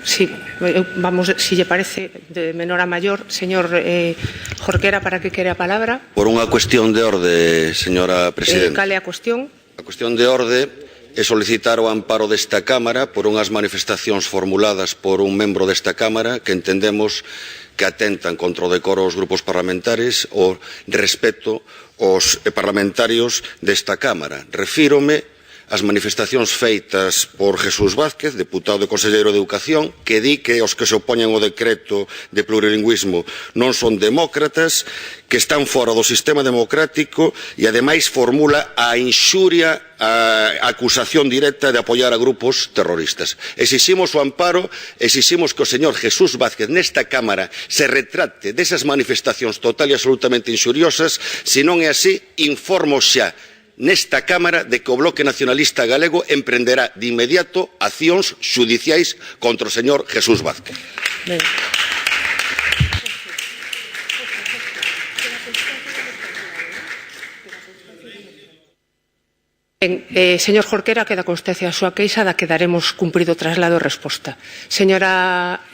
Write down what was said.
Sí, vamos, si lle parece, de menor a maior. Señor Jorquera, para que quere a palabra? Por unha cuestión de orde, señora presidenta. Cal é a cuestión? A cuestión de orde é solicitar o amparo desta Cámara por unhas manifestacións formuladas por un membro desta Cámara que entendemos que atentan contra o decoro dos grupos parlamentares o respeto aos parlamentarios desta Cámara. Refírome ás manifestacións feitas por Jesús Vázquez, deputado e conselleiro de Educación, que di que os que se opoñen ao decreto de plurilingüismo non son demócratas, que están fora do sistema democrático e, ademais, formula a inxuria, a acusación directa de apoiar a grupos terroristas. Exiximos o amparo, exiximos que o señor Jesús Vázquez nesta Cámara se retrate desas manifestacións total e absolutamente inxuriosas. Se non é así, informo xa nesta Cámara de que o Bloque Nacionalista Galego emprenderá de inmediato accións xudiciais contra o señor Jesús Vázquez. Ben. Señor Jorquera, queda constancia a súa queixa da que daremos cumprido traslado e resposta. Señora